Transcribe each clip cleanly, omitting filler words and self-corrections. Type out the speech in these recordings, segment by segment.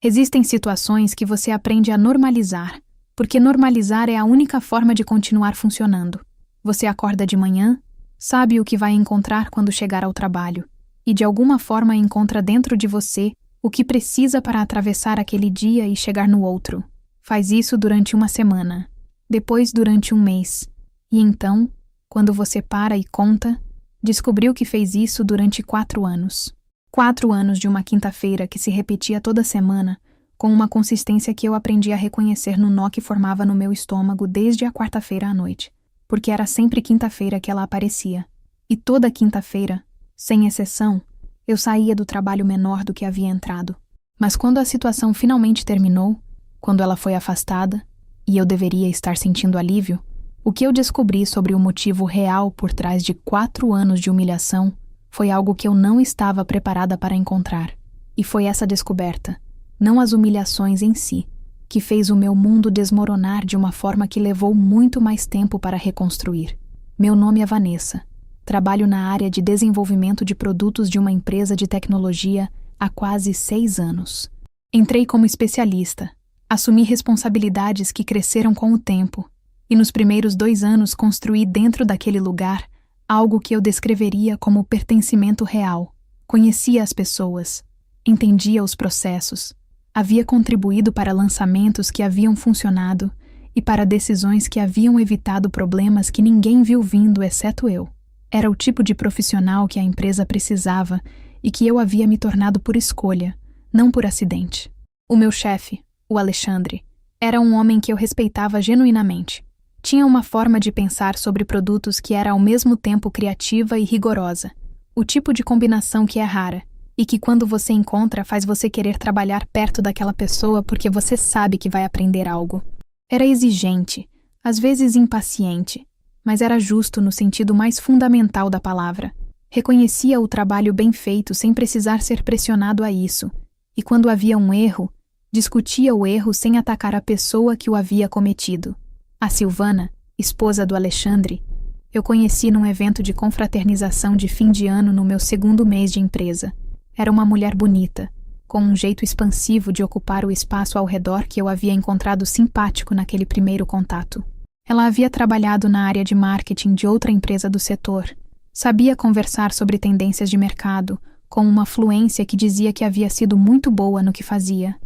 Existem situações que você aprende a normalizar, porque normalizar é a única forma de continuar funcionando. Você acorda de manhã, sabe o que vai encontrar quando chegar ao trabalho, e de alguma forma encontra dentro de você o que precisa para atravessar aquele dia e chegar no outro. Faz isso durante uma semana, depois durante um mês, e então, quando você para e conta, descobriu que fez isso durante 4 anos. 4 anos de uma quinta-feira que se repetia toda semana, com uma consistência que eu aprendi a reconhecer no nó que formava no meu estômago desde a quarta-feira à noite, porque era sempre quinta-feira que ela aparecia. E toda quinta-feira, sem exceção, eu saía do trabalho menor do que havia entrado. Mas quando a situação finalmente terminou, quando ela foi afastada, e eu deveria estar sentindo alívio, o que eu descobri sobre o motivo real por trás de 4 anos de humilhação foi algo que eu não estava preparada para encontrar. E foi essa descoberta, não as humilhações em si, que fez o meu mundo desmoronar de uma forma que levou muito mais tempo para reconstruir. Meu nome é Vanessa. Trabalho na área de desenvolvimento de produtos de uma empresa de tecnologia há quase 6 anos. Entrei como especialista, assumi responsabilidades que cresceram com o tempo, e nos primeiros 2 anos construí dentro daquele lugar algo que eu descreveria como pertencimento real. Conhecia as pessoas, entendia os processos, havia contribuído para lançamentos que haviam funcionado e para decisões que haviam evitado problemas que ninguém viu vindo exceto eu. Era o tipo de profissional que a empresa precisava e que eu havia me tornado por escolha, não por acidente. O meu chefe, o Alexandre, era um homem que eu respeitava genuinamente. Tinha uma forma de pensar sobre produtos que era ao mesmo tempo criativa e rigorosa, o tipo de combinação que é rara e que quando você encontra faz você querer trabalhar perto daquela pessoa porque você sabe que vai aprender algo. Era exigente, às vezes impaciente, mas era justo no sentido mais fundamental da palavra. Reconhecia o trabalho bem feito sem precisar ser pressionado a isso, e quando havia um erro, discutia o erro sem atacar a pessoa que o havia cometido. A Silvana, esposa do Alexandre, eu conheci num evento de confraternização de fim de ano no meu 2º mês de empresa. Era uma mulher bonita, com um jeito expansivo de ocupar o espaço ao redor que eu havia encontrado simpático naquele primeiro contato. Ela havia trabalhado na área de marketing de outra empresa do setor. Sabia conversar sobre tendências de mercado, com uma fluência que dizia que havia sido muito boa no que fazia.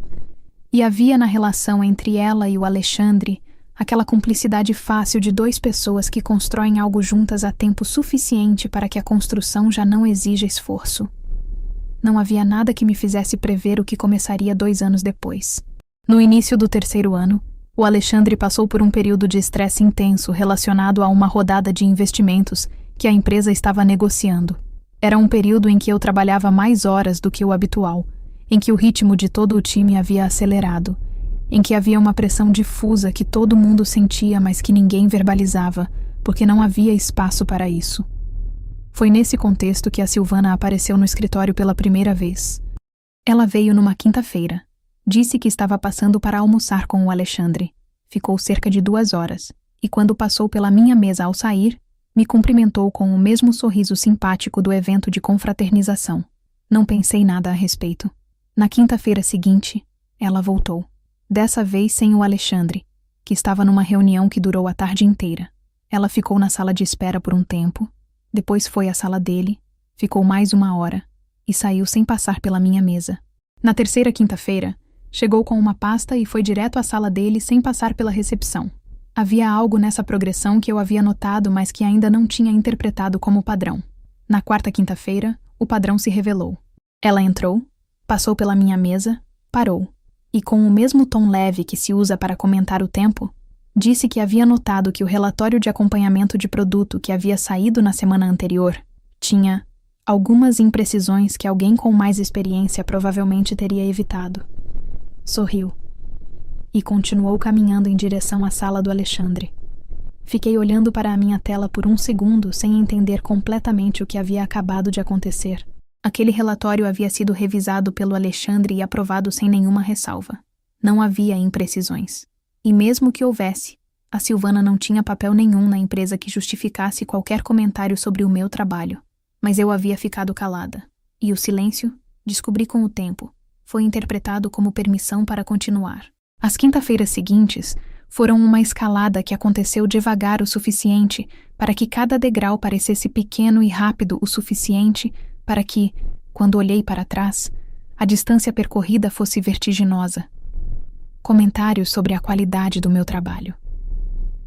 E havia na relação entre ela e o Alexandre aquela cumplicidade fácil de 2 pessoas que constroem algo juntas há tempo suficiente para que a construção já não exija esforço. Não havia nada que me fizesse prever o que começaria 2 anos depois. No início do 3º ano, o Alexandre passou por um período de estresse intenso relacionado a uma rodada de investimentos que a empresa estava negociando. Era um período em que eu trabalhava mais horas do que o habitual, em que o ritmo de todo o time havia acelerado, em que havia uma pressão difusa que todo mundo sentia, mas que ninguém verbalizava, porque não havia espaço para isso. Foi nesse contexto que a Silvana apareceu no escritório pela primeira vez. Ela veio numa quinta-feira. Disse que estava passando para almoçar com o Alexandre. Ficou cerca de 2 horas, e quando passou pela minha mesa ao sair, me cumprimentou com o mesmo sorriso simpático do evento de confraternização. Não pensei nada a respeito. Na quinta-feira seguinte, ela voltou. Dessa vez sem o Alexandre, que estava numa reunião que durou a tarde inteira. Ela ficou na sala de espera por um tempo, depois foi à sala dele, ficou mais 1 hora, e saiu sem passar pela minha mesa. Na 3ª quinta-feira, chegou com uma pasta e foi direto à sala dele sem passar pela recepção. Havia algo nessa progressão que eu havia notado, mas que ainda não tinha interpretado como padrão. Na 4ª quinta-feira, o padrão se revelou. Ela entrou, passou pela minha mesa, parou, e com o mesmo tom leve que se usa para comentar o tempo, disse que havia notado que o relatório de acompanhamento de produto que havia saído na semana anterior tinha algumas imprecisões que alguém com mais experiência provavelmente teria evitado. Sorriu e continuou caminhando em direção à sala do Alexandre. Fiquei olhando para a minha tela por 1 segundo sem entender completamente o que havia acabado de acontecer. Aquele relatório havia sido revisado pelo Alexandre e aprovado sem nenhuma ressalva. Não havia imprecisões. E mesmo que houvesse, a Silvana não tinha papel nenhum na empresa que justificasse qualquer comentário sobre o meu trabalho. Mas eu havia ficado calada. E o silêncio, descobri com o tempo, foi interpretado como permissão para continuar. As quinta-feiras seguintes foram uma escalada que aconteceu devagar o suficiente para que cada degrau parecesse pequeno e rápido o suficiente para que, quando olhei para trás, a distância percorrida fosse vertiginosa. Comentários sobre a qualidade do meu trabalho.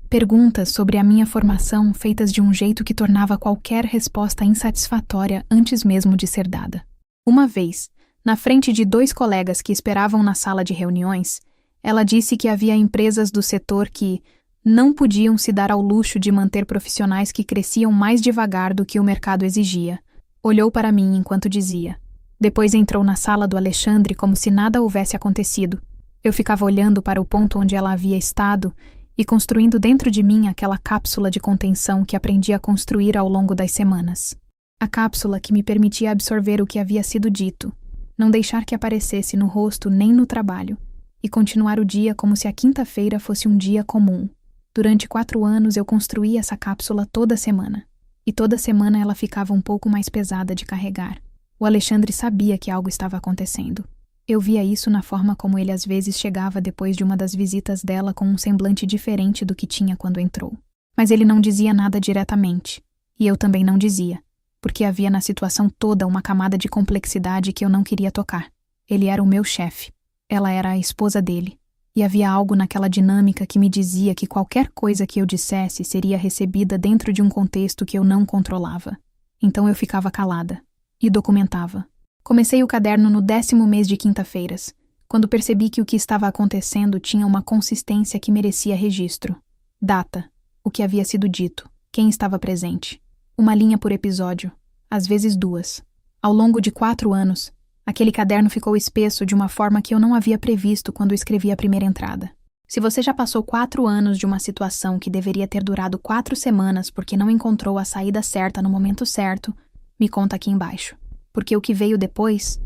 Perguntas sobre a minha formação feitas de um jeito que tornava qualquer resposta insatisfatória antes mesmo de ser dada. Uma vez, na frente de 2 colegas que esperavam na sala de reuniões, ela disse que havia empresas do setor que não podiam se dar ao luxo de manter profissionais que cresciam mais devagar do que o mercado exigia. Olhou para mim enquanto dizia. Depois entrou na sala do Alexandre como se nada houvesse acontecido. Eu ficava olhando para o ponto onde ela havia estado e construindo dentro de mim aquela cápsula de contenção que aprendi a construir ao longo das semanas. A cápsula que me permitia absorver o que havia sido dito, não deixar que aparecesse no rosto nem no trabalho, e continuar o dia como se a quinta-feira fosse um dia comum. Durante 4 anos eu construí essa cápsula toda semana, e toda semana ela ficava um pouco mais pesada de carregar. O Alexandre sabia que algo estava acontecendo. Eu via isso na forma como ele às vezes chegava depois de uma das visitas dela com um semblante diferente do que tinha quando entrou. Mas ele não dizia nada diretamente, e eu também não dizia, porque havia na situação toda uma camada de complexidade que eu não queria tocar. Ele era o meu chefe, ela era a esposa dele, e havia algo naquela dinâmica que me dizia que qualquer coisa que eu dissesse seria recebida dentro de um contexto que eu não controlava. Então eu ficava calada, e documentava. Comecei o caderno no 10º mês de quinta-feiras, quando percebi que o que estava acontecendo tinha uma consistência que merecia registro. Data, o que havia sido dito, quem estava presente. Uma linha por episódio, às vezes 2. Ao longo de 4 anos, aquele caderno ficou espesso de uma forma que eu não havia previsto quando escrevi a primeira entrada. Se você já passou 4 anos de uma situação que deveria ter durado 4 semanas porque não encontrou a saída certa no momento certo, me conta aqui embaixo. Porque o que veio depois,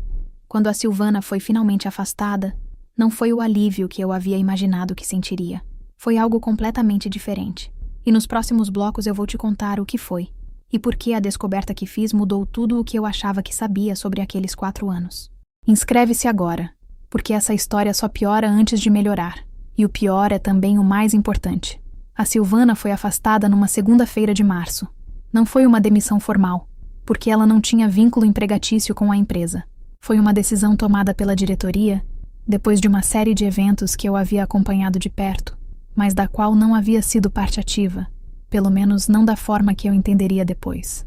quando a Silvana foi finalmente afastada, não foi o alívio que eu havia imaginado que sentiria. Foi algo completamente diferente. E nos próximos blocos eu vou te contar o que foi, e por que a descoberta que fiz mudou tudo o que eu achava que sabia sobre aqueles 4 anos. Inscreve-se agora, porque essa história só piora antes de melhorar. E o pior é também o mais importante. A Silvana foi afastada numa segunda-feira de março. Não foi uma demissão formal, porque ela não tinha vínculo empregatício com a empresa. Foi uma decisão tomada pela diretoria, depois de uma série de eventos que eu havia acompanhado de perto, mas da qual não havia sido parte ativa, pelo menos não da forma que eu entenderia depois.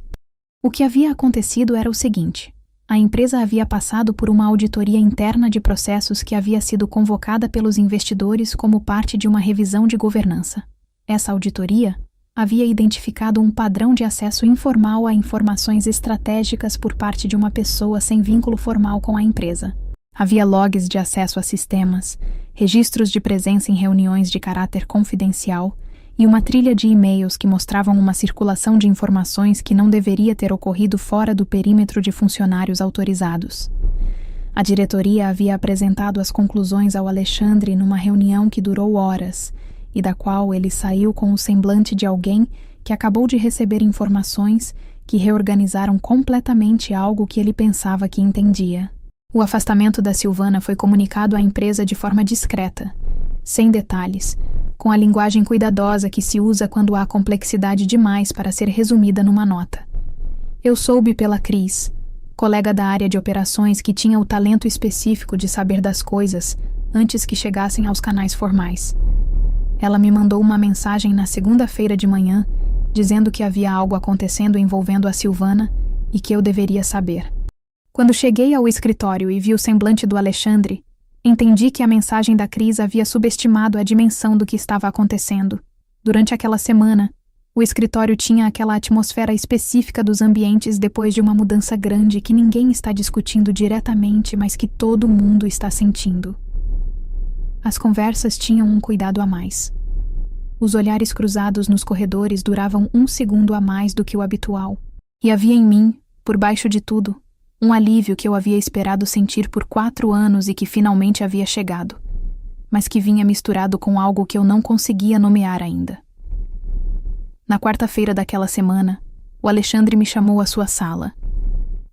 O que havia acontecido era o seguinte: a empresa havia passado por uma auditoria interna de processos que havia sido convocada pelos investidores como parte de uma revisão de governança. Essa auditoria havia identificado um padrão de acesso informal a informações estratégicas por parte de uma pessoa sem vínculo formal com a empresa. Havia logs de acesso a sistemas, registros de presença em reuniões de caráter confidencial e uma trilha de e-mails que mostravam uma circulação de informações que não deveria ter ocorrido fora do perímetro de funcionários autorizados. A diretoria havia apresentado as conclusões ao Alexandre numa reunião que durou horas, e da qual ele saiu com o semblante de alguém que acabou de receber informações que reorganizaram completamente algo que ele pensava que entendia. O afastamento da Silvana foi comunicado à empresa de forma discreta, sem detalhes, com a linguagem cuidadosa que se usa quando há complexidade demais para ser resumida numa nota. Eu soube pela Cris, colega da área de operações que tinha o talento específico de saber das coisas antes que chegassem aos canais formais. Ela me mandou uma mensagem na segunda-feira de manhã, dizendo que havia algo acontecendo envolvendo a Silvana e que eu deveria saber. Quando cheguei ao escritório e vi o semblante do Alexandre, entendi que a mensagem da Cris havia subestimado a dimensão do que estava acontecendo. Durante aquela semana, o escritório tinha aquela atmosfera específica dos ambientes depois de uma mudança grande que ninguém está discutindo diretamente, mas que todo mundo está sentindo. As conversas tinham um cuidado a mais. Os olhares cruzados nos corredores duravam 1 segundo a mais do que o habitual. E havia em mim, por baixo de tudo, um alívio que eu havia esperado sentir por 4 anos e que finalmente havia chegado, mas que vinha misturado com algo que eu não conseguia nomear ainda. Na quarta-feira daquela semana, o Alexandre me chamou à sua sala.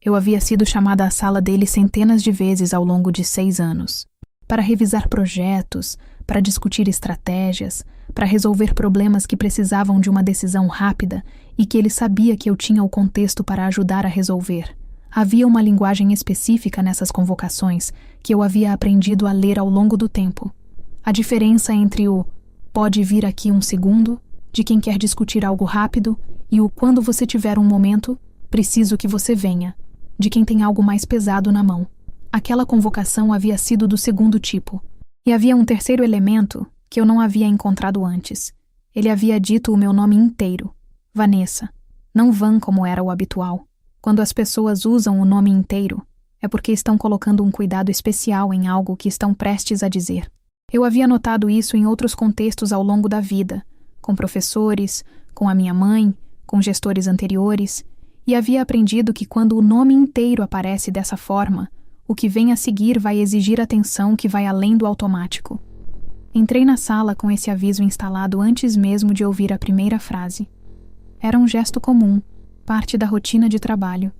Eu havia sido chamada à sala dele centenas de vezes ao longo de 6 anos. Para revisar projetos, para discutir estratégias, para resolver problemas que precisavam de uma decisão rápida e que ele sabia que eu tinha o contexto para ajudar a resolver. Havia uma linguagem específica nessas convocações que eu havia aprendido a ler ao longo do tempo. A diferença entre o "pode vir aqui um segundo", de quem quer discutir algo rápido, e o "quando você tiver um momento, preciso que você venha", de quem tem algo mais pesado na mão. Aquela convocação havia sido do segundo tipo. E havia um terceiro elemento que eu não havia encontrado antes. Ele havia dito o meu nome inteiro, Vanessa, não Van como era o habitual. Quando as pessoas usam o nome inteiro, é porque estão colocando um cuidado especial em algo que estão prestes a dizer. Eu havia notado isso em outros contextos ao longo da vida, com professores, com a minha mãe, com gestores anteriores, e havia aprendido que quando o nome inteiro aparece dessa forma, o que vem a seguir vai exigir atenção que vai além do automático. Entrei na sala com esse aviso instalado antes mesmo de ouvir a primeira frase. Era um gesto comum, parte da rotina de trabalho,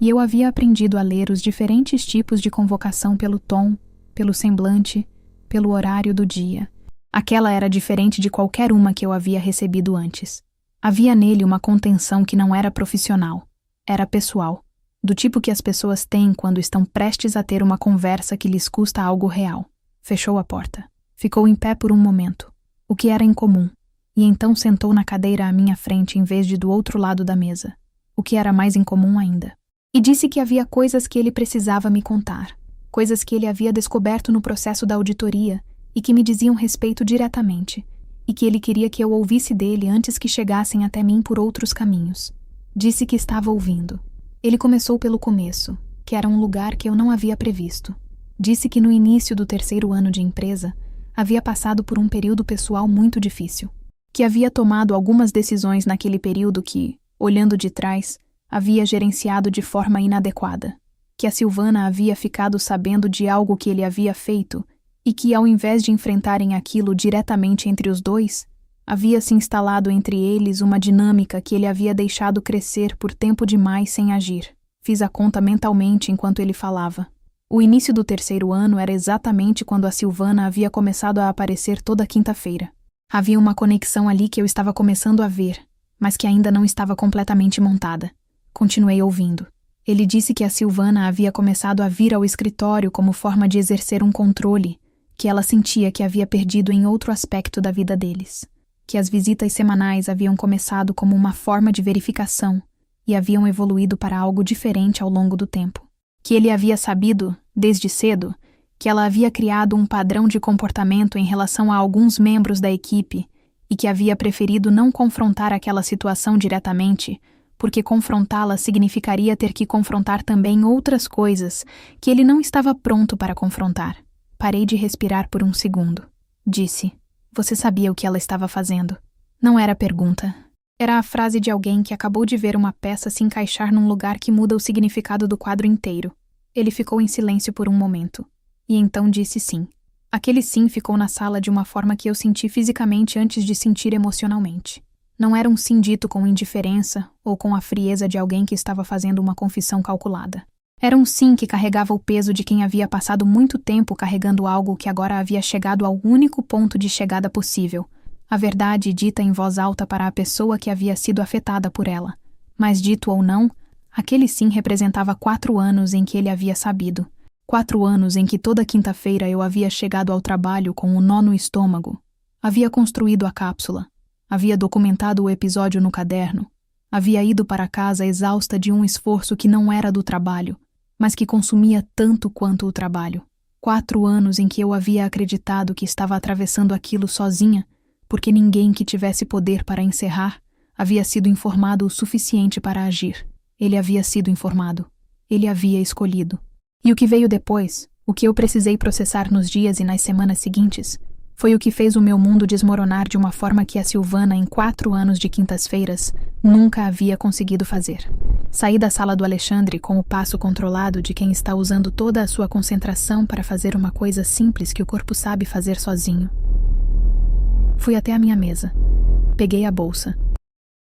e eu havia aprendido a ler os diferentes tipos de convocação pelo tom, pelo semblante, pelo horário do dia. Aquela era diferente de qualquer uma que eu havia recebido antes. Havia nele uma contenção que não era profissional, era pessoal, do tipo que as pessoas têm quando estão prestes a ter uma conversa que lhes custa algo real. Fechou a porta. Ficou em pé por um momento, o que era incomum, e então sentou na cadeira à minha frente em vez de do outro lado da mesa, o que era mais incomum ainda. E disse que havia coisas que ele precisava me contar, coisas que ele havia descoberto no processo da auditoria e que me diziam respeito diretamente, e que ele queria que eu ouvisse dele antes que chegassem até mim por outros caminhos. Disse que estava ouvindo. Ele começou pelo começo, que era um lugar que eu não havia previsto. Disse que no início do 3º ano de empresa, havia passado por um período pessoal muito difícil, que havia tomado algumas decisões naquele período que, olhando de trás, havia gerenciado de forma inadequada, que a Silvana havia ficado sabendo de algo que ele havia feito e que, ao invés de enfrentarem aquilo diretamente entre os dois, havia se instalado entre eles uma dinâmica que ele havia deixado crescer por tempo demais sem agir. Fiz a conta mentalmente enquanto ele falava. O início do 3º ano era exatamente quando a Silvana havia começado a aparecer toda quinta-feira. Havia uma conexão ali que eu estava começando a ver, mas que ainda não estava completamente montada. Continuei ouvindo. Ele disse que a Silvana havia começado a vir ao escritório como forma de exercer um controle, que ela sentia que havia perdido em outro aspecto da vida deles. Que as visitas semanais haviam começado como uma forma de verificação e haviam evoluído para algo diferente ao longo do tempo. Que ele havia sabido, desde cedo, que ela havia criado um padrão de comportamento em relação a alguns membros da equipe e que havia preferido não confrontar aquela situação diretamente, porque confrontá-la significaria ter que confrontar também outras coisas que ele não estava pronto para confrontar. Parei de respirar por um segundo. Disse: "Você sabia o que ela estava fazendo?" Não era pergunta. Era a frase de alguém que acabou de ver uma peça se encaixar num lugar que muda o significado do quadro inteiro. Ele ficou em silêncio por um momento. E então disse sim. Aquele sim ficou na sala de uma forma que eu senti fisicamente antes de sentir emocionalmente. Não era um sim dito com indiferença ou com a frieza de alguém que estava fazendo uma confissão calculada. Era um sim que carregava o peso de quem havia passado muito tempo carregando algo que agora havia chegado ao único ponto de chegada possível, a verdade dita em voz alta para a pessoa que havia sido afetada por ela. Mas dito ou não, aquele sim representava 4 anos em que ele havia sabido. 4 anos em que toda quinta-feira eu havia chegado ao trabalho com um nó no estômago. Havia construído a cápsula. Havia documentado o episódio no caderno. Havia ido para casa exausta de um esforço que não era do trabalho, mas que consumia tanto quanto o trabalho. 4 anos em que eu havia acreditado que estava atravessando aquilo sozinha, porque ninguém que tivesse poder para encerrar havia sido informado o suficiente para agir. Ele havia sido informado. Ele havia escolhido. E o que veio depois, o que eu precisei processar nos dias e nas semanas seguintes, foi o que fez o meu mundo desmoronar de uma forma que a Silvana, em 4 anos de quintas-feiras, nunca havia conseguido fazer. Saí da sala do Alexandre com o passo controlado de quem está usando toda a sua concentração para fazer uma coisa simples que o corpo sabe fazer sozinho. Fui até a minha mesa. Peguei a bolsa.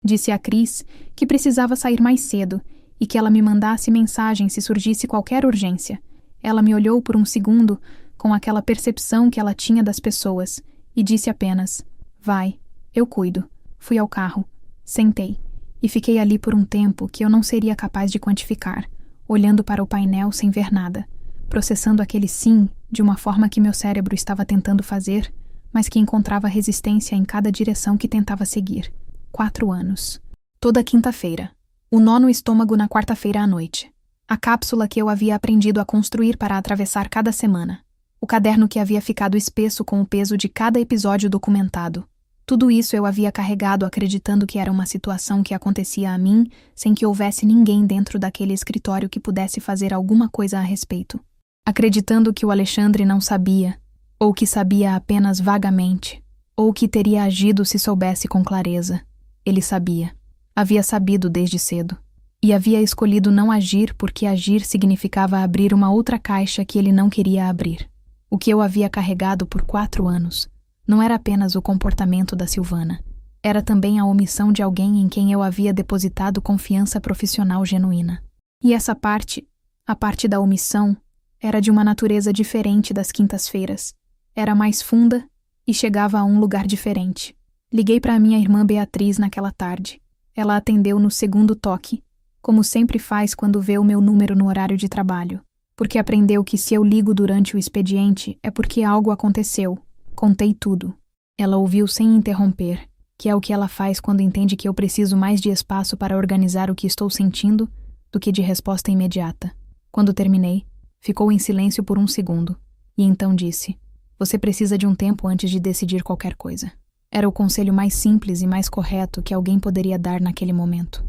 Disse a Cris que precisava sair mais cedo e que ela me mandasse mensagem se surgisse qualquer urgência. Ela me olhou por um segundo, com aquela percepção que ela tinha das pessoas, e disse apenas: vai, eu cuido. Fui ao carro, sentei, e fiquei ali por um tempo que eu não seria capaz de quantificar, olhando para o painel sem ver nada, processando aquele sim de uma forma que meu cérebro estava tentando fazer, mas que encontrava resistência em cada direção que tentava seguir. 4 anos. Toda quinta-feira. O nó no estômago na quarta-feira à noite. A cápsula que eu havia aprendido a construir para atravessar cada semana. O caderno que havia ficado espesso com o peso de cada episódio documentado. Tudo isso eu havia carregado acreditando que era uma situação que acontecia a mim sem que houvesse ninguém dentro daquele escritório que pudesse fazer alguma coisa a respeito. Acreditando que o Alexandre não sabia, ou que sabia apenas vagamente, ou que teria agido se soubesse com clareza. Ele sabia. Havia sabido desde cedo. E havia escolhido não agir porque agir significava abrir uma outra caixa que ele não queria abrir. O que eu havia carregado por 4 anos não era apenas o comportamento da Silvana. Era também a omissão de alguém em quem eu havia depositado confiança profissional genuína. E essa parte, a parte da omissão, era de uma natureza diferente das quintas-feiras. Era mais funda e chegava a um lugar diferente. Liguei para minha irmã Beatriz naquela tarde. Ela atendeu no segundo toque, como sempre faz quando vê o meu número no horário de trabalho, porque aprendeu que se eu ligo durante o expediente é porque algo aconteceu. Contei tudo. Ela ouviu sem interromper, que é o que ela faz quando entende que eu preciso mais de espaço para organizar o que estou sentindo do que de resposta imediata. Quando terminei, ficou em silêncio por um segundo, e então disse: você precisa de um tempo antes de decidir qualquer coisa. Era o conselho mais simples e mais correto que alguém poderia dar naquele momento.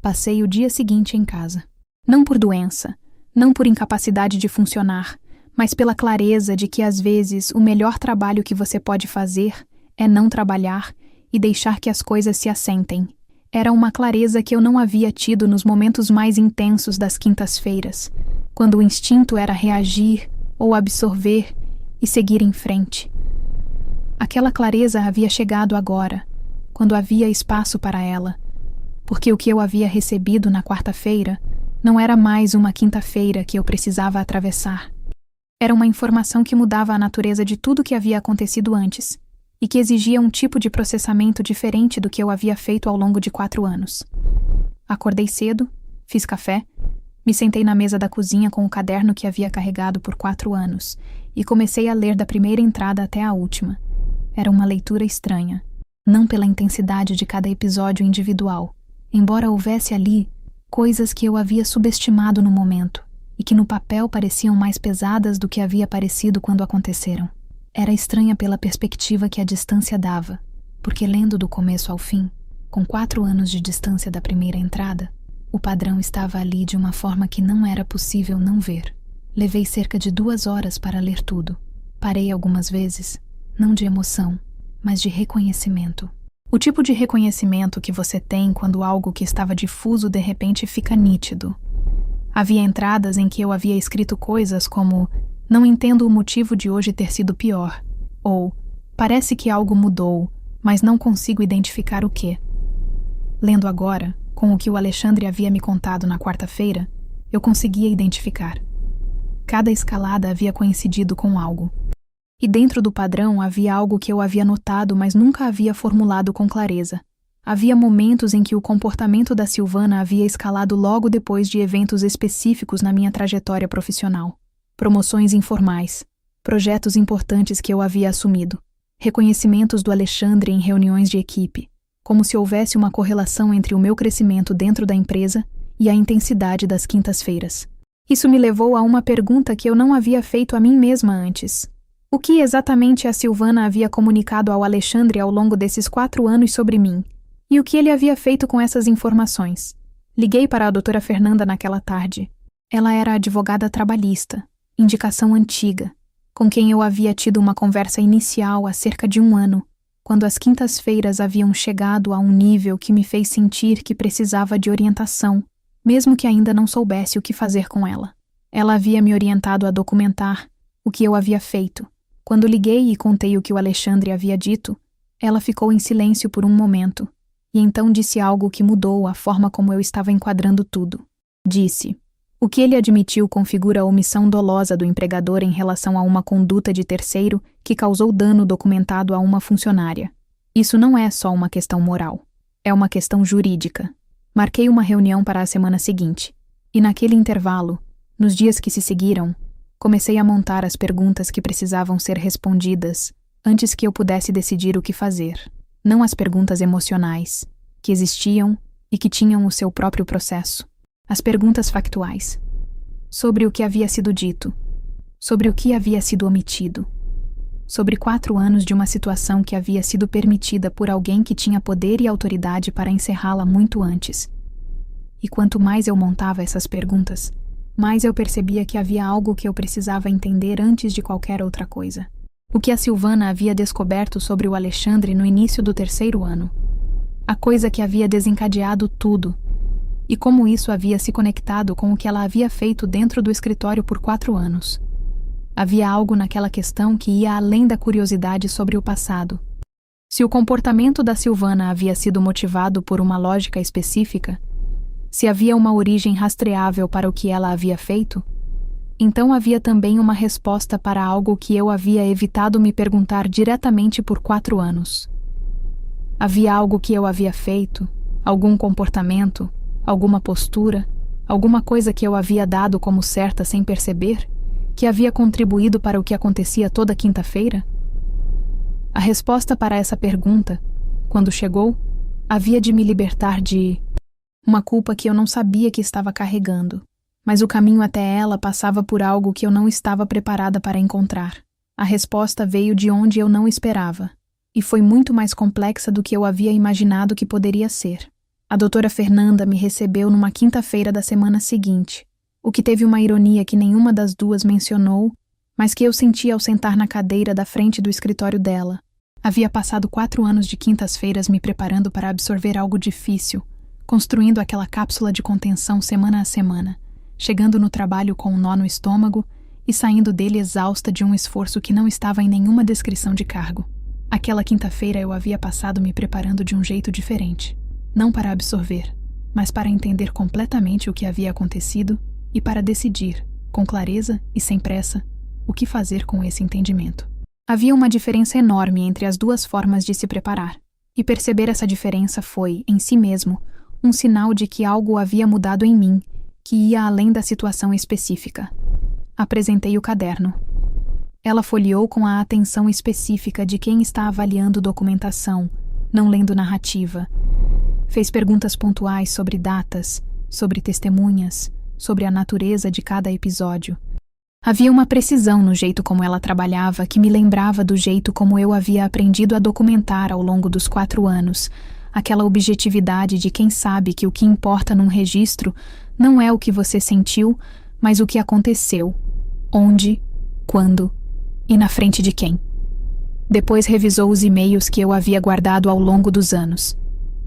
Passei o dia seguinte em casa. Não por doença, não por incapacidade de funcionar, mas pela clareza de que às vezes o melhor trabalho que você pode fazer é não trabalhar e deixar que as coisas se assentem. Era uma clareza que eu não havia tido nos momentos mais intensos das quintas-feiras, quando o instinto era reagir ou absorver e seguir em frente. Aquela clareza havia chegado agora, quando havia espaço para ela, porque o que eu havia recebido na quarta-feira não era mais uma quinta-feira que eu precisava atravessar. Era uma informação que mudava a natureza de tudo que havia acontecido antes e que exigia um tipo de processamento diferente do que eu havia feito ao longo de 4 anos. Acordei cedo, fiz café, me sentei na mesa da cozinha com o caderno que havia carregado por 4 anos e comecei a ler da primeira entrada até a última. Era uma leitura estranha, não pela intensidade de cada episódio individual, embora houvesse ali coisas que eu havia subestimado no momento e que no papel pareciam mais pesadas do que havia parecido quando aconteceram. Era estranha pela perspectiva que a distância dava, porque lendo do começo ao fim, com 4 anos de distância da primeira entrada, o padrão estava ali de uma forma que não era possível não ver. Levei cerca de 2 horas para ler tudo. Parei algumas vezes, não de emoção, mas de reconhecimento. O tipo de reconhecimento que você tem quando algo que estava difuso de repente fica nítido. Havia entradas em que eu havia escrito coisas como: não entendo o motivo de hoje ter sido pior, ou parece que algo mudou, mas não consigo identificar o que. Lendo agora, com o que o Alexandre havia me contado na quarta-feira, eu conseguia identificar. Cada escalada havia coincidido com algo. E dentro do padrão havia algo que eu havia notado, mas nunca havia formulado com clareza. Havia momentos em que o comportamento da Silvana havia escalado logo depois de eventos específicos na minha trajetória profissional. Promoções informais, projetos importantes que eu havia assumido, reconhecimentos do Alexandre em reuniões de equipe, como se houvesse uma correlação entre o meu crescimento dentro da empresa e a intensidade das quintas-feiras. Isso me levou a uma pergunta que eu não havia feito a mim mesma antes. O que exatamente a Silvana havia comunicado ao Alexandre ao longo desses 4 anos sobre mim? E o que ele havia feito com essas informações? Liguei para a doutora Fernanda naquela tarde. Ela era advogada trabalhista, indicação antiga, com quem eu havia tido uma conversa inicial há cerca de 1 ano, quando as quintas-feiras haviam chegado a um nível que me fez sentir que precisava de orientação, mesmo que ainda não soubesse o que fazer com ela. Ela havia me orientado a documentar o que eu havia feito. Quando liguei e contei o que o Alexandre havia dito, ela ficou em silêncio por um momento, E então disse algo que mudou a forma como eu estava enquadrando tudo. Disse: o que ele admitiu configura a omissão dolosa do empregador em relação a uma conduta de terceiro que causou dano documentado a uma funcionária. Isso não é só uma questão moral. É uma questão jurídica. Marquei uma reunião para a semana seguinte. E naquele intervalo, nos dias que se seguiram, comecei a montar as perguntas que precisavam ser respondidas antes que eu pudesse decidir o que fazer. Não as perguntas emocionais, que existiam e que tinham o seu próprio processo. As perguntas factuais. Sobre o que havia sido dito. Sobre o que havia sido omitido. Sobre 4 anos de uma situação que havia sido permitida por alguém que tinha poder e autoridade para encerrá-la muito antes. E quanto mais eu montava essas perguntas, mais eu percebia que havia algo que eu precisava entender antes de qualquer outra coisa. O que a Silvana havia descoberto sobre o Alexandre no início do 3º ano. A coisa que havia desencadeado tudo. E como isso havia se conectado com o que ela havia feito dentro do escritório por 4 anos. Havia algo naquela questão que ia além da curiosidade sobre o passado. Se o comportamento da Silvana havia sido motivado por uma lógica específica, se havia uma origem rastreável para o que ela havia feito, então havia também uma resposta para algo que eu havia evitado me perguntar diretamente por 4 anos. Havia algo que eu havia feito, algum comportamento, alguma postura, alguma coisa que eu havia dado como certa sem perceber, que havia contribuído para o que acontecia toda quinta-feira? A resposta para essa pergunta, quando chegou, havia de me libertar de uma culpa que eu não sabia que estava carregando. Mas o caminho até ela passava por algo que eu não estava preparada para encontrar. A resposta veio de onde eu não esperava, e foi muito mais complexa do que eu havia imaginado que poderia ser. A doutora Fernanda me recebeu numa quinta-feira da semana seguinte, o que teve uma ironia que nenhuma das duas mencionou, mas que eu senti ao sentar na cadeira da frente do escritório dela. Havia passado 4 anos de quintas-feiras me preparando para absorver algo difícil, construindo aquela cápsula de contenção semana a semana, chegando no trabalho com um nó no estômago e saindo dele exausta de um esforço que não estava em nenhuma descrição de cargo. Aquela quinta-feira eu havia passado me preparando de um jeito diferente, não para absorver, mas para entender completamente o que havia acontecido e para decidir, com clareza e sem pressa, o que fazer com esse entendimento. Havia uma diferença enorme entre as duas formas de se preparar, e perceber essa diferença foi, em si mesmo, um sinal de que algo havia mudado em mim, que ia além da situação específica. Apresentei o caderno. Ela folheou com a atenção específica de quem está avaliando documentação, não lendo narrativa. Fez perguntas pontuais sobre datas, sobre testemunhas, sobre a natureza de cada episódio. Havia uma precisão no jeito como ela trabalhava que me lembrava do jeito como eu havia aprendido a documentar ao longo dos 4 anos, aquela objetividade de quem sabe que o que importa num registro não é o que você sentiu, mas o que aconteceu, onde, quando e na frente de quem. Depois revisou os e-mails que eu havia guardado ao longo dos anos,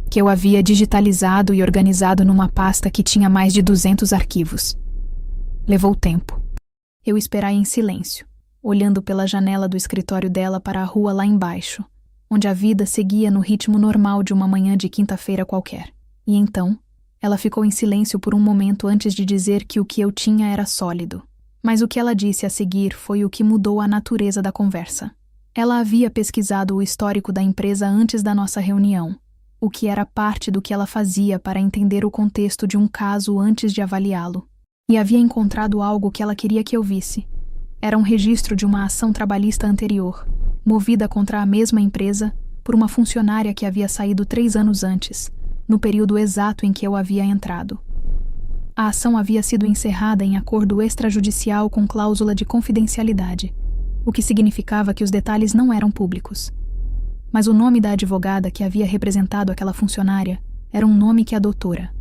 que eu havia digitalizado e organizado numa pasta que tinha mais de 200 arquivos. Levou tempo. Eu esperai em silêncio, olhando pela janela do escritório dela para a rua lá embaixo, onde a vida seguia no ritmo normal de uma manhã de quinta-feira qualquer. E então, ela ficou em silêncio por um momento antes de dizer que o que eu tinha era sólido. Mas o que ela disse a seguir foi o que mudou a natureza da conversa. Ela havia pesquisado o histórico da empresa antes da nossa reunião, o que era parte do que ela fazia para entender o contexto de um caso antes de avaliá-lo. E havia encontrado algo que ela queria que eu visse. Era um registro de uma ação trabalhista anterior, movida contra a mesma empresa por uma funcionária que havia saído 3 anos antes, no período exato em que eu havia entrado. A ação havia sido encerrada em acordo extrajudicial com cláusula de confidencialidade, o que significava que os detalhes não eram públicos. Mas o nome da advogada que havia representado aquela funcionária era um nome que a doutora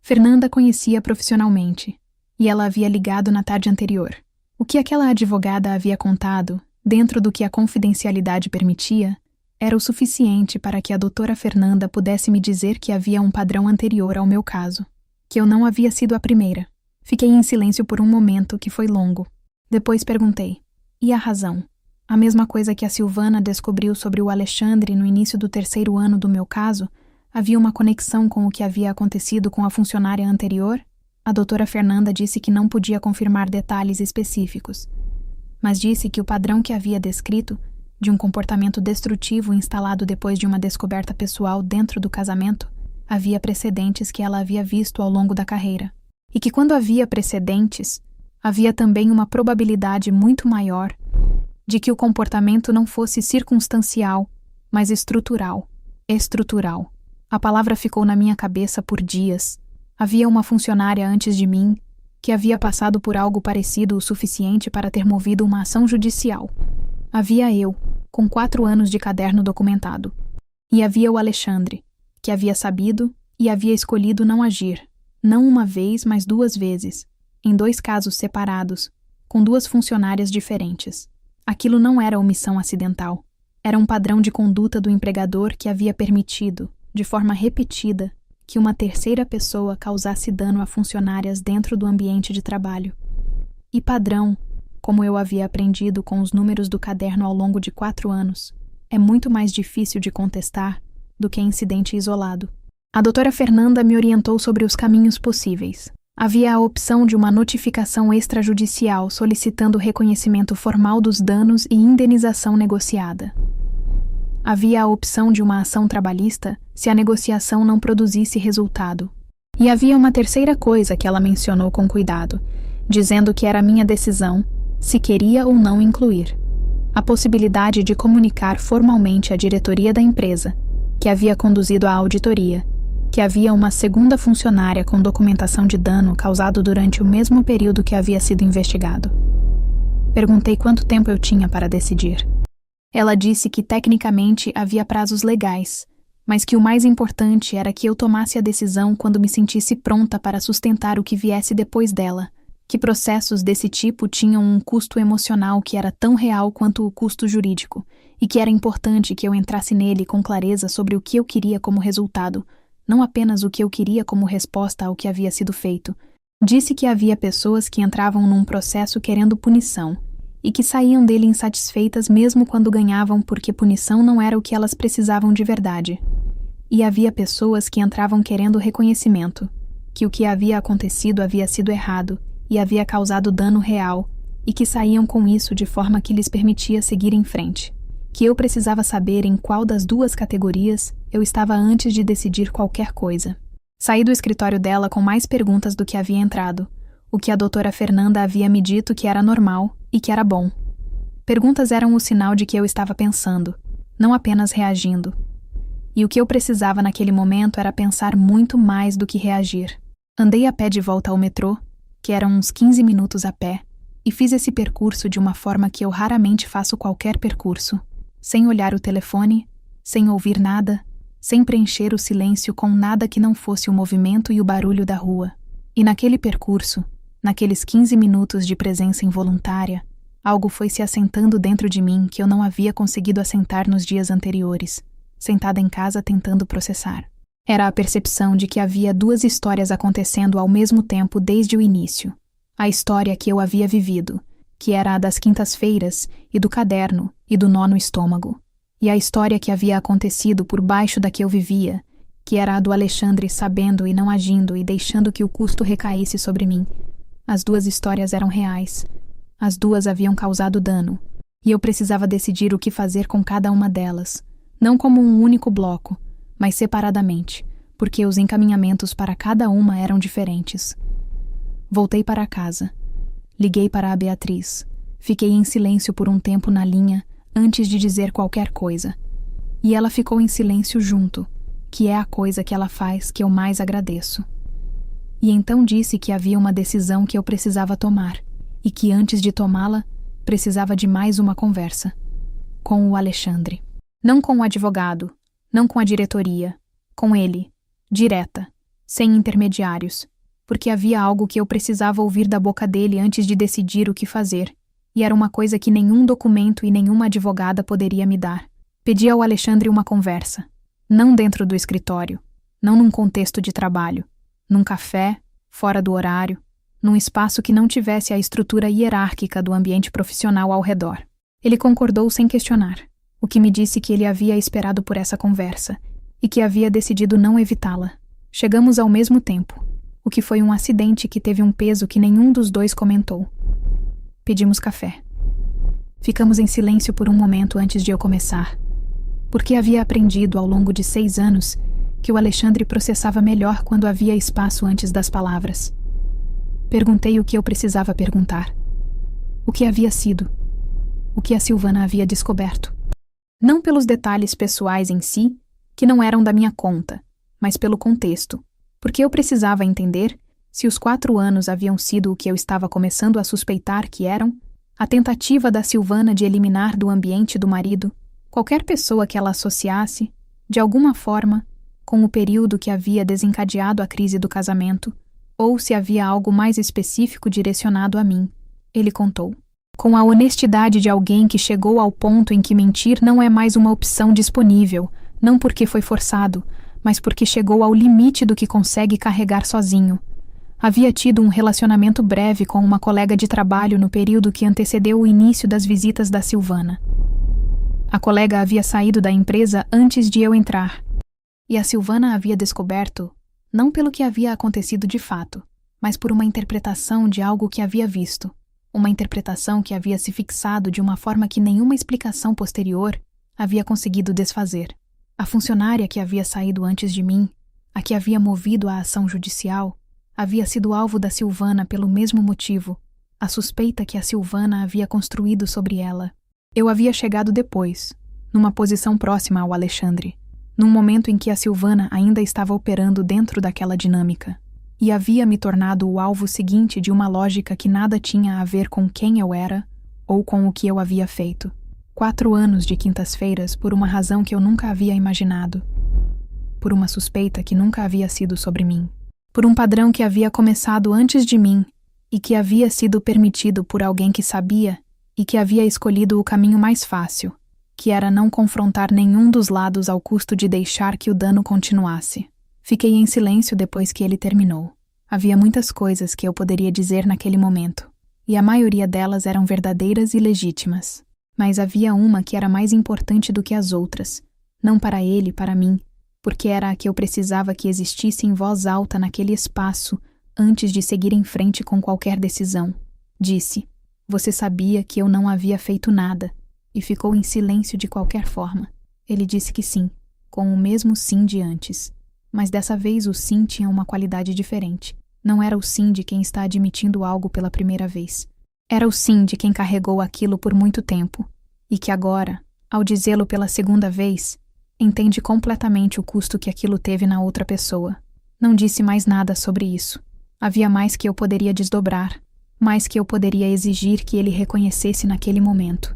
Fernanda conhecia profissionalmente, e ela havia ligado na tarde anterior. O que aquela advogada havia contado, dentro do que a confidencialidade permitia, era o suficiente para que a doutora Fernanda pudesse me dizer que havia um padrão anterior ao meu caso, que eu não havia sido a primeira. Fiquei em silêncio por um momento que foi longo. Depois perguntei, e a razão? A mesma coisa que a Silvana descobriu sobre o Alexandre no início do 3º ano do meu caso, Havia uma conexão com o que havia acontecido com a funcionária anterior? A doutora Fernanda disse que não podia confirmar detalhes específicos, mas disse que o padrão que havia descrito, de um comportamento destrutivo instalado depois de uma descoberta pessoal dentro do casamento, havia precedentes que ela havia visto ao longo da carreira. E que quando havia precedentes, havia também uma probabilidade muito maior de que o comportamento não fosse circunstancial, mas estrutural. Estrutural. A palavra ficou na minha cabeça por dias. Havia uma funcionária antes de mim que havia passado por algo parecido o suficiente para ter movido uma ação judicial. Havia eu, com 4 anos de caderno documentado. E havia o Alexandre, que havia sabido e havia escolhido não agir, não uma vez, mas 2 vezes, em 2 casos separados, com 2 funcionárias diferentes. Aquilo não era omissão acidental. Era um padrão de conduta do empregador que havia permitido, de forma repetida, que uma terceira pessoa causasse dano a funcionárias dentro do ambiente de trabalho. E padrão, como eu havia aprendido com os números do caderno ao longo de 4 anos, é muito mais difícil de contestar do que incidente isolado. A doutora Fernanda me orientou sobre os caminhos possíveis. Havia a opção de uma notificação extrajudicial solicitando reconhecimento formal dos danos e indenização negociada. Havia a opção de uma ação trabalhista se a negociação não produzisse resultado. E havia uma terceira coisa que ela mencionou com cuidado, dizendo que era minha decisão se queria ou não incluir a possibilidade de comunicar formalmente à diretoria da empresa, que havia conduzido a auditoria, que havia uma segunda funcionária com documentação de dano causado durante o mesmo período que havia sido investigado. Perguntei quanto tempo eu tinha para decidir. Ela disse que tecnicamente havia prazos legais, mas que o mais importante era que eu tomasse a decisão quando me sentisse pronta para sustentar o que viesse depois dela, que processos desse tipo tinham um custo emocional que era tão real quanto o custo jurídico, e que era importante que eu entrasse nele com clareza sobre o que eu queria como resultado, não apenas o que eu queria como resposta ao que havia sido feito. Disse que havia pessoas que entravam num processo querendo punição, e que saíam dele insatisfeitas mesmo quando ganhavam porque punição não era o que elas precisavam de verdade. E havia pessoas que entravam querendo reconhecimento, que o que havia acontecido havia sido errado e havia causado dano real, e que saíam com isso de forma que lhes permitia seguir em frente. Que eu precisava saber em qual das 2 categorias eu estava antes de decidir qualquer coisa. Saí do escritório dela com mais perguntas do que havia entrado, o que a doutora Fernanda havia me dito que era normal e que era bom. Perguntas eram o sinal de que eu estava pensando, não apenas reagindo. E o que eu precisava naquele momento era pensar muito mais do que reagir. Andei a pé de volta ao metrô, que eram uns 15 minutos a pé, e fiz esse percurso de uma forma que eu raramente faço qualquer percurso, sem olhar o telefone, sem ouvir nada, sem preencher o silêncio com nada que não fosse o movimento e o barulho da rua. E naquele percurso, naqueles 15 minutos de presença involuntária, algo foi se assentando dentro de mim que eu não havia conseguido assentar nos dias anteriores, sentada em casa tentando processar. Era a percepção de que havia 2 histórias acontecendo ao mesmo tempo desde o início. A história que eu havia vivido, que era a das quintas-feiras e do caderno e do nó no estômago. E a história que havia acontecido por baixo da que eu vivia, que era a do Alexandre sabendo e não agindo e deixando que o custo recaísse sobre mim. As 2 histórias eram reais. As 2 haviam causado dano. E eu precisava decidir o que fazer com cada uma delas, não como um único bloco, mas separadamente, porque os encaminhamentos para cada uma eram diferentes. Voltei para casa. Liguei para a Beatriz. Fiquei em silêncio por um tempo na linha antes de dizer qualquer coisa. E ela ficou em silêncio junto, que é a coisa que ela faz que eu mais agradeço. E então disse que havia uma decisão que eu precisava tomar, e que antes de tomá-la, precisava de mais uma conversa. Com o Alexandre. Não com o advogado, não com a diretoria, com ele, direta, sem intermediários, porque havia algo que eu precisava ouvir da boca dele antes de decidir o que fazer, e era uma coisa que nenhum documento e nenhuma advogada poderia me dar. Pedi ao Alexandre uma conversa, não dentro do escritório, não num contexto de trabalho, num café, fora do horário, num espaço que não tivesse a estrutura hierárquica do ambiente profissional ao redor. Ele concordou sem questionar, o que me disse que ele havia esperado por essa conversa, e que havia decidido não evitá-la. Chegamos ao mesmo tempo, o que foi um acidente que teve um peso que nenhum dos dois comentou. Pedimos café. Ficamos em silêncio por um momento antes de eu começar, porque havia aprendido ao longo de 6 anos que o Alexandre processava melhor quando havia espaço antes das palavras. Perguntei o que eu precisava perguntar. O que havia sido? O que a Silvana havia descoberto? Não pelos detalhes pessoais em si, que não eram da minha conta, mas pelo contexto, porque eu precisava entender se os 4 anos haviam sido o que eu estava começando a suspeitar que eram, a tentativa da Silvana de eliminar do ambiente do marido qualquer pessoa que ela associasse, de alguma forma, com o período que havia desencadeado a crise do casamento, ou se havia algo mais específico direcionado a mim. Ele contou, com a honestidade de alguém que chegou ao ponto em que mentir não é mais uma opção disponível, não porque foi forçado, mas porque chegou ao limite do que consegue carregar sozinho. Havia tido um relacionamento breve com uma colega de trabalho no período que antecedeu o início das visitas da Silvana. A colega havia saído da empresa antes de eu entrar, e a Silvana havia descoberto, não pelo que havia acontecido de fato, mas por uma interpretação de algo que havia visto, uma interpretação que havia se fixado de uma forma que nenhuma explicação posterior havia conseguido desfazer. A funcionária que havia saído antes de mim, a que havia movido a ação judicial, havia sido alvo da Silvana pelo mesmo motivo, a suspeita que a Silvana havia construído sobre ela. Eu havia chegado depois, numa posição próxima ao Alexandre, num momento em que a Silvana ainda estava operando dentro daquela dinâmica, e havia me tornado o alvo seguinte de uma lógica que nada tinha a ver com quem eu era ou com o que eu havia feito. 4 anos de quintas-feiras por uma razão que eu nunca havia imaginado, por uma suspeita que nunca havia sido sobre mim, por um padrão que havia começado antes de mim e que havia sido permitido por alguém que sabia e que havia escolhido o caminho mais fácil, que era não confrontar nenhum dos lados ao custo de deixar que o dano continuasse. Fiquei em silêncio depois que ele terminou. Havia muitas coisas que eu poderia dizer naquele momento, e a maioria delas eram verdadeiras e legítimas. Mas havia uma que era mais importante do que as outras, não para ele, para mim, porque era a que eu precisava que existisse em voz alta naquele espaço antes de seguir em frente com qualquer decisão. Disse, você sabia que eu não havia feito nada, e ficou em silêncio de qualquer forma. Ele disse que sim, com o mesmo sim de antes. Mas dessa vez o sim tinha uma qualidade diferente. Não era o sim de quem está admitindo algo pela primeira vez. Era o sim de quem carregou aquilo por muito tempo, e que agora, ao dizê-lo pela segunda vez, entende completamente o custo que aquilo teve na outra pessoa. Não disse mais nada sobre isso. Havia mais que eu poderia desdobrar, mais que eu poderia exigir que ele reconhecesse naquele momento.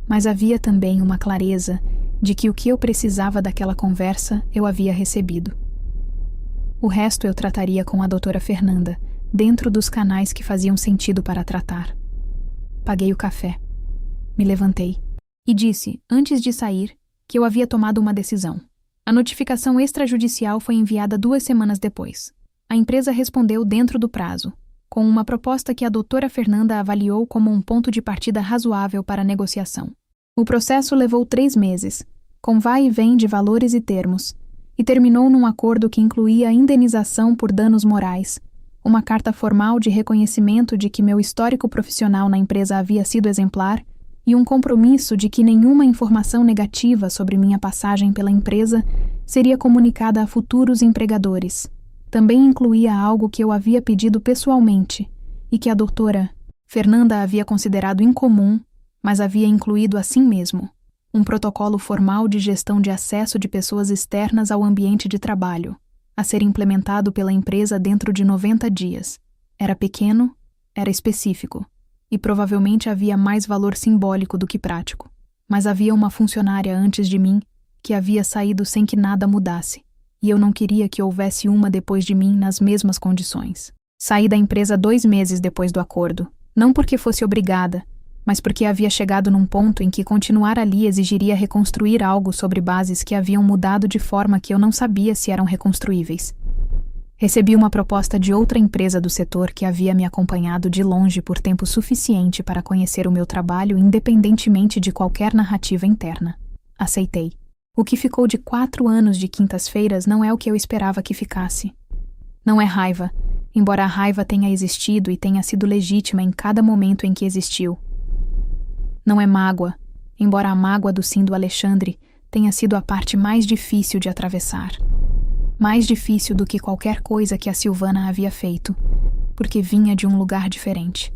Mas havia também uma clareza de que o que eu precisava daquela conversa eu havia recebido. O resto eu trataria com a doutora Fernanda, dentro dos canais que faziam sentido para tratar. Paguei o café. Me levantei e disse, antes de sair, que eu havia tomado uma decisão. A notificação extrajudicial foi enviada 2 semanas depois. A empresa respondeu dentro do prazo, com uma proposta que a doutora Fernanda avaliou como um ponto de partida razoável para a negociação. O processo levou 3 meses, com vai e vem de valores e termos, e terminou num acordo que incluía a indenização por danos morais, uma carta formal de reconhecimento de que meu histórico profissional na empresa havia sido exemplar e um compromisso de que nenhuma informação negativa sobre minha passagem pela empresa seria comunicada a futuros empregadores. Também incluía algo que eu havia pedido pessoalmente e que a doutora Fernanda havia considerado incomum, mas havia incluído assim mesmo, um protocolo formal de gestão de acesso de pessoas externas ao ambiente de trabalho, a ser implementado pela empresa dentro de 90 dias. Era pequeno, era específico, e provavelmente havia mais valor simbólico do que prático. Mas havia uma funcionária antes de mim que havia saído sem que nada mudasse, e eu não queria que houvesse uma depois de mim nas mesmas condições. Saí da empresa 2 meses depois do acordo, não porque fosse obrigada, mas porque havia chegado num ponto em que continuar ali exigiria reconstruir algo sobre bases que haviam mudado de forma que eu não sabia se eram reconstruíveis. Recebi uma proposta de outra empresa do setor que havia me acompanhado de longe por tempo suficiente para conhecer o meu trabalho independentemente de qualquer narrativa interna. Aceitei. O que ficou de 4 anos de quintas-feiras não é o que eu esperava que ficasse. Não é raiva, embora a raiva tenha existido e tenha sido legítima em cada momento em que existiu. Não é mágoa, embora a mágoa do sim do Alexandre tenha sido a parte mais difícil de atravessar. Mais difícil do que qualquer coisa que a Silvana havia feito, porque vinha de um lugar diferente.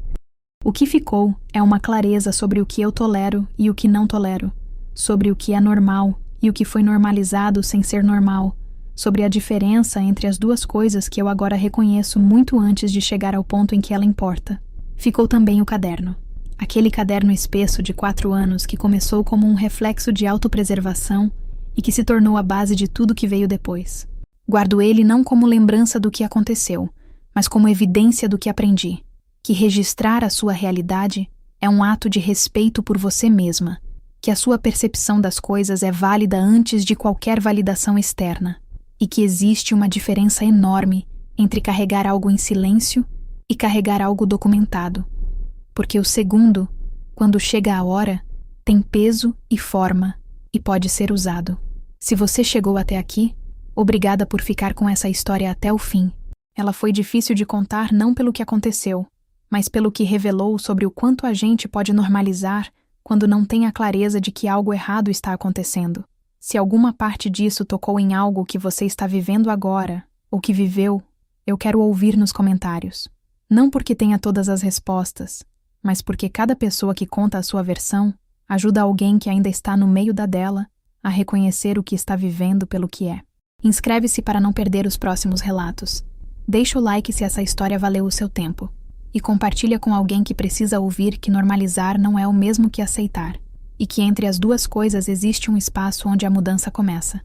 O que ficou é uma clareza sobre o que eu tolero e o que não tolero, sobre o que é normal e o que foi normalizado sem ser normal, sobre a diferença entre as duas coisas que eu agora reconheço muito antes de chegar ao ponto em que ela importa. Ficou também o caderno. Aquele caderno espesso de 4 anos que começou como um reflexo de autopreservação e que se tornou a base de tudo que veio depois. Guardo ele não como lembrança do que aconteceu, mas como evidência do que aprendi, que registrar a sua realidade é um ato de respeito por você mesma, que a sua percepção das coisas é válida antes de qualquer validação externa, e que existe uma diferença enorme entre carregar algo em silêncio e carregar algo documentado. Porque o segundo, quando chega a hora, tem peso e forma e pode ser usado. Se você chegou até aqui, obrigada por ficar com essa história até o fim. Ela foi difícil de contar não pelo que aconteceu, mas pelo que revelou sobre o quanto a gente pode normalizar quando não tem a clareza de que algo errado está acontecendo. Se alguma parte disso tocou em algo que você está vivendo agora, ou que viveu, eu quero ouvir nos comentários. Não porque tenha todas as respostas, mas porque cada pessoa que conta a sua versão ajuda alguém que ainda está no meio da dela a reconhecer o que está vivendo pelo que é. Inscreve-se para não perder os próximos relatos. Deixa o like se essa história valeu o seu tempo. E compartilha com alguém que precisa ouvir que normalizar não é o mesmo que aceitar. E que entre as duas coisas existe um espaço onde a mudança começa.